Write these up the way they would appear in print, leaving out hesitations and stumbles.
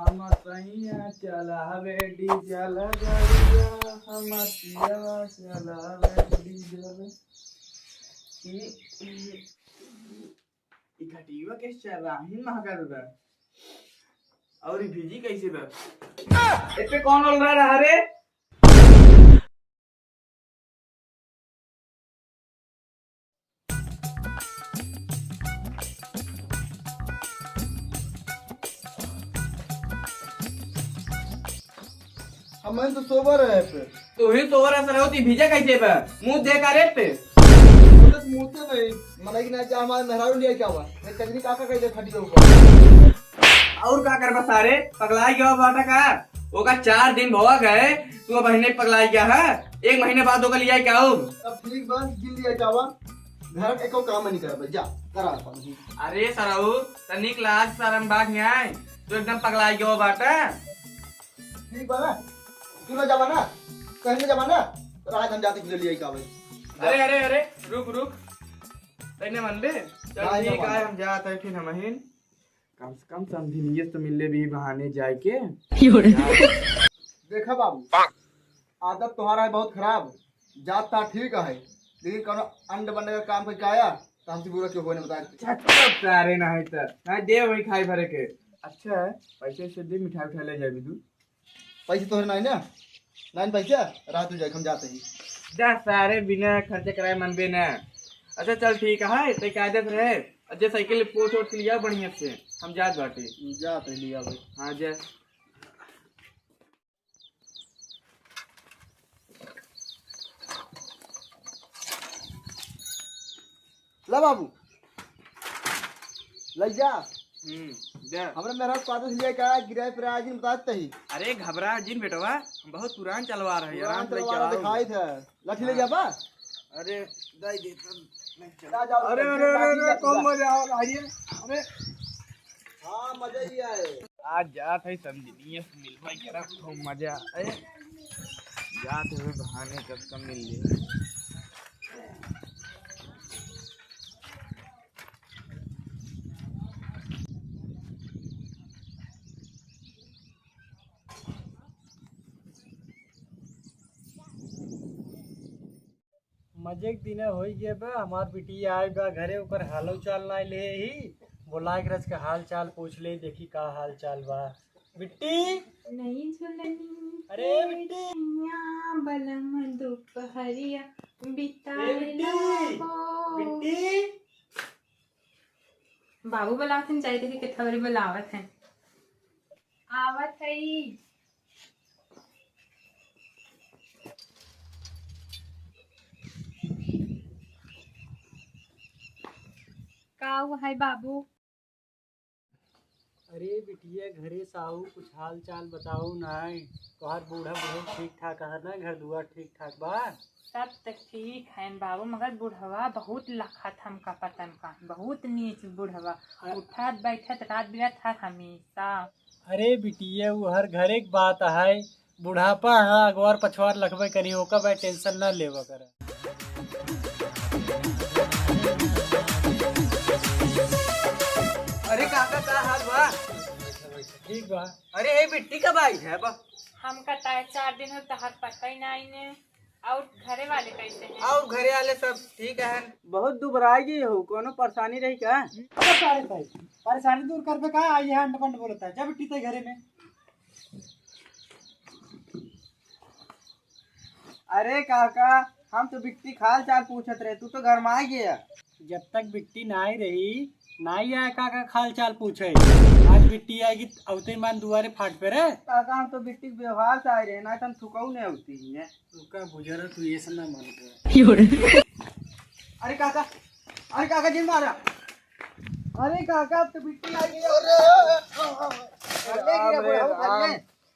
हम सैया चलावे डीजल गाड़िया हम पियवा चलावे डीजल ई घटिया के चलाही महका बा और ई भीजी कैसे बा ए पे कौन बोल रहा है रे हमें तो सोबर है पे तू ही तो रहा सरवती भीजा कैसे बा मुंह देख रे पे तो मुंह से नहीं मना कि ना जा हमारे मेहरारू लिया क्या हुआ मैं तगनी काका कैसे फटी ऊपर और का कर बसारे पगलाई गया बाटा का ओका 4 दिन भवा गए तू बहने पगलाई गया है 1 महीने बाद ओका लिया क्या हो अब ठीक बस गिन लिया क्या हुआ घर का एको काम नहीं कर जा करा पानी अरे सराऊ तनिक लाज शरम बाग न्याय तू एकदम पगलाई गया बाटा ठीक बा ना तू ना जावा ना कहीं जावा ना रात हम जाते लिया क्या भाई अरे अरे अरे रुक तने मन ले चल ठीक है हम जाते हैं फिर हमहिन कम से कम समझी नहीं तो मिलले भी बहाने जाए के देखा बाबू आदत तुम्हारा है बहुत खराब जात था ठीक है लेकिन कोनो अंड बनने का काम करके आया तो हमसे बुरा क्यों होने बताया छटक सारे ना है त ना दे वही खाई भरे के अच्छा है पैसे से दे मिठाई उठा ले जाबी तू पैसे तो नहीं ना नहीं पैसा रात जाए हम जाते ही जा सारे बिना खर्चे कराए मन बे ना अच्छा चल ठीक है तो कायदे से रहे अच्छा साइकिल पोछ ओछ लिया बढ़िया से हम जात बाटे जाते लिया भाई हाँ जा ला बाबू लग जा जा हमने मेरा स्वाद लिया क्या गिराए पर आज बताते ही अरे घबरा जिन बेटवा हम बहुत पुरान चलवा रहे हैं आराम से वाला दिखाई थे लाठी ले जा बा अरे दई दे अरे अरे अरे कौन मजा आ आइए अरे हां मजा ही आए आज जात है समझिए मिलवा के रख खूब मजा आए जात हुए बहाने कब कम मिल ले मजे के दिन हो गए बा हमार बिटी आए बा घरे ओकर हालो चाल ना ले ही बोला के रच के हाल चाल पूछ ले देखी का हाल चाल बा बिट्टी नहीं झुलनी अरे बिट्टी बलम दोपहरिया ए बिताएला बिट्टी बाबू बुलावत हैं, जाए देखी कितना बड़ी बुलावत है। आवत है का हुआ है बाबू? अरे बिटिया घरे साहू कुछ हाल चाल बताओ नाय तोहार बूढ़ा बहुत ठीक ठाक है ना घर दुआर ठीक ठाक बा सब तक ठीक है बाबू, मगर बुढ़वा बहुत लखत हमका पतन का, बहुत नीच बुढ़वा, उठत बैठत रात बिरात था हमेशा। अरे बिटिया वो हर घर एक बात है बुढ़ापा हाँ अगवार पछवार लखबे करी ओका भाई टेंशन ना लेवा कर। अरे काका का हाल बा? ठीक बा। अरे ये बिट्टी कब आई है बा? हमका 4 दिन हो तहर पता ही नहीं ने। और घरे वाले कैसे हैं? और घरे वाले सब ठीक है। बहुत दुबराई गई हो, कोनो परेशानी रही क्या? अरे सारे भाई परेशानी दूर कर पे कहा आई है अंड बोलता है जब बिट्टी घरे में। अरे काका हम तो बिट्टी खाल चाल पूछत रहे, तू तो घर में आ गया। जब तक बिट्टी नहीं रही नहीं आया काका खाल चाल पूछे, आज बिट्टी आएगी औते मान दुआरे फाट पे रे। काका हम तो बिट्टी के व्यवहार से आए रहे ना, तुम थुकाऊ नहीं होती है। तुका बुझर तू ये सब ना मान के। अरे काका जी मारा। अरे काका अब तो बिट्टी आ गई।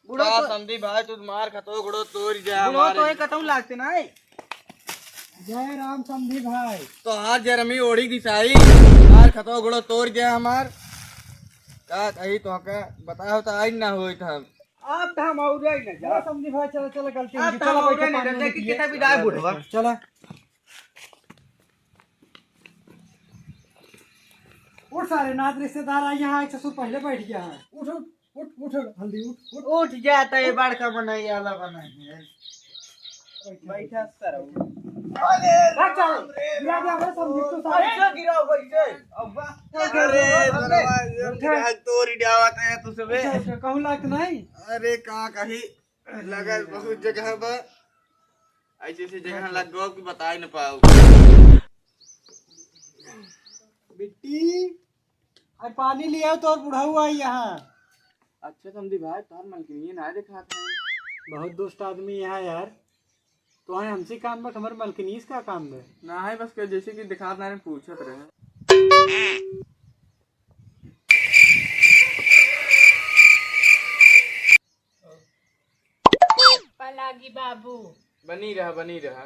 बुढ़ो तो संदीप भाई तू मार खतो गुड़ो तोड़ जा मारे। बुढ़ो तो कतऊ लागते ना। जय राम समधी भाई। तो हाथ जरमी ओढ़ी दिसाई मार खतो गुड़ो तोड़ गया हमार का कही तो का बताओ तो आज ना होई था। अब तो हम और ही ना जा समधी भाई चलो चलो गलती अब तो हम और ही ना देखी कितना विदाई बुढ़वा चला उठ सारे नाथ रिश्तेदार आए यहाँ एक ससुर पहले बैठ गया है। उठ उठ उठ उठ उठ हल्दी उठ उठ जाता है बड़का बनाई वाला बनाई बैठा सर भाग चल गिरा दे हमें समझी तो सारे गिराओ बैठे अब्बा अरे तोरी डावत है तू सबे कहूं लायक नहीं। अरे का कही लगा बहुत जगह पर ऐसे ऐसे जगह लग गो कि बता ही न पाओ। बिट्टी आज पानी लिया तो और बुढ़ाऊ आई यहाँ। अच्छा समझी भाई तार मलकिनी ना दिखा था बहुत दुष्ट आदमी यहाँ यार। तो है हमसे काम में हमारे मलकिनीस का काम है ना है बस के जैसे कि दिखा ना पूछत रहे। पलागी बाबू बनी रहा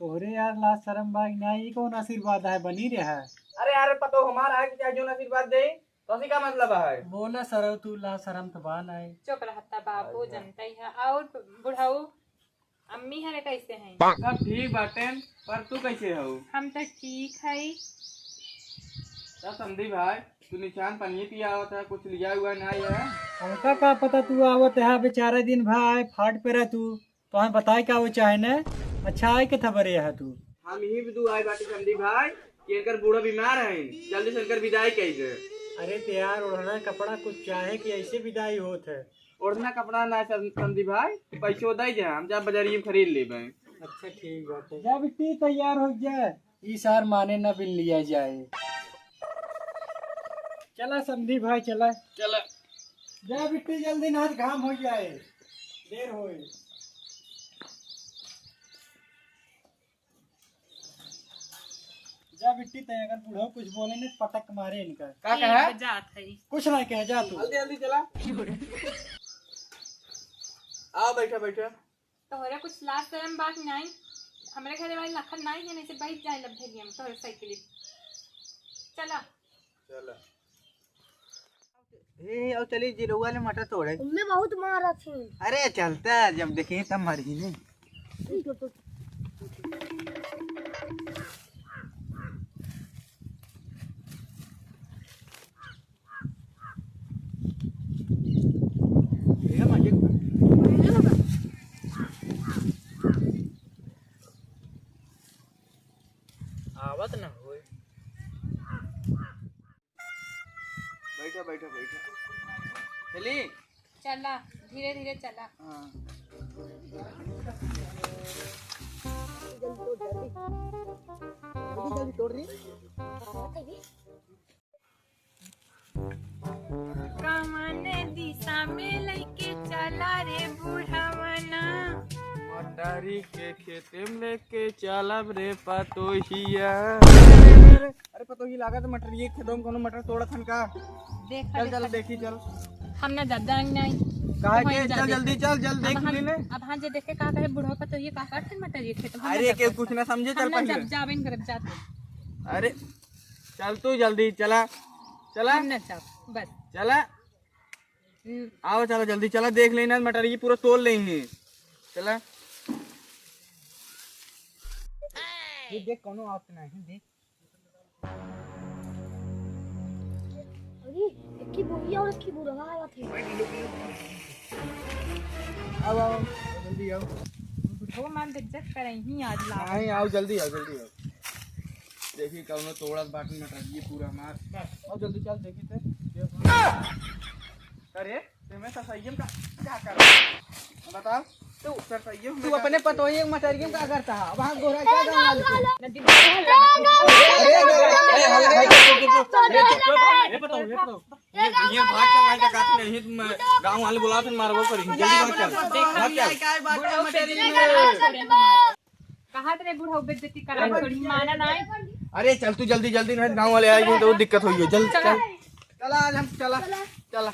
तोहरे यार लाज शर्म भाई ना ये कौन आशीर्वाद है बनी रहा है। अरे यार पतो हमारा है कि क्या जो आशीर्वाद दे तो क्या मतलब है। बोला सरव तू लाज शर्म तो बान है। चुप रहता बाबू जनता ही है। और बुढ़ाऊ अम्मी हरे कैसे हैं? सब ठीक बाटे पर तू कैसे हो? हम तो ठीक है। सब समझी भाई तू निशान पनिए पिया हुआ था कुछ लिया हुआ नहीं है। हमका का पता तू आवत है बेचारे दिन भाई फाट पे रह तू तो हमें बताए क्या वो चाहे न अच्छा है कि थबरे है तू। हम यही भी दू आए बाटे समझी भाई कि इनकर बूढ़ा बीमार है जल्दी से इनकर विदाई कैसे। अरे तैयार ओढ़ना कपड़ा कुछ चाहे कि ऐसे विदाई होत है। ओढ़ना कपड़ा ना समझी भाई पैसो दे जा हम जा बाजारी में खरीद लेबे। अच्छा ठीक बात है जा बिट्टी तैयार हो जाए इस सार माने न बिन लिया जाए। चला समझी भाई चला चल जा बिट्टी जल्दी ना घाम हो जाए देर हो। जा बिट्टी तय अगर बूढ़ा कुछ बोले न पटक मारे इनका। का कहा जात है कुछ ना कह जा तू जल्दी जल्दी चला आओ बैठा बैठा। तोहरा कुछ लाज शर्म बात नहीं। हमारे घरे वाली लखन नहीं है नहीं से बैठ जाए लब भेगी हम तोहरे साइकिल चला चला ए और चली जिरुआ ले मटर तोड़े उनमें बहुत मारा थी। अरे चलता जब देखे तब मरी ने। आवत ना होए बैठा बैठा बैठा चली चला धीरे धीरे चला। जल्दी तोड़ रही कमने दिशा में लेके चला रे बूढ़ावना। मटारी के खेते में लेके चलब रे पतोहिया। अरे पतोही लागत मटर ये खेतों में कोनो मटर तोड़ा थन का। देख चल चल देखी चल हम ना जब जाएंगे नहीं कहा तो के वहीं जा चल देख। जल्दी चल जल देख अब ले। अब हाँ जे देखे का करे बूढ़ा का तो ये का करते मटर ये खेत हम अरे के कुछ ना समझे चल हम ना पहले। जब जावें करब जाते अरे चल तू जल्दी चला चला हम ना जब बस चला आओ चलो जल्दी चला देख लेना मटर ये पूरा तोड़ लेंगे चला। ये देख कोनो आप नहीं देख अरे एक की बुढ़िया और एक की बुढ़वा आया थे। आओ आओ जल्दी आओ। वो मान इज्जत करें ही आज ला नहीं आओ जल्दी आओ जल्दी आओ। देखी कौनो तोड़त बाटन मटर ये पूरा मार आओ जल्दी चल देखी ते अरे तुम्हें ससैयम का क्या कर बताओ तू ससैयम तू अपने पतोही मटरियम का करता है वहां गोरा क्या गांव वाले नदी ये भाग चल आई का काट नहीं तुम गांव वाले बुला फिर मारबो करेंगे जल्दी भाग चल कहा तेरे बूढ़ा बेइज्जती करा थोड़ी माना नहीं। अरे चल तू जल्दी जल्दी नहीं गांव वाले आएंगे तो दिक्कत होगी जल्दी चल चला आज हम चला चला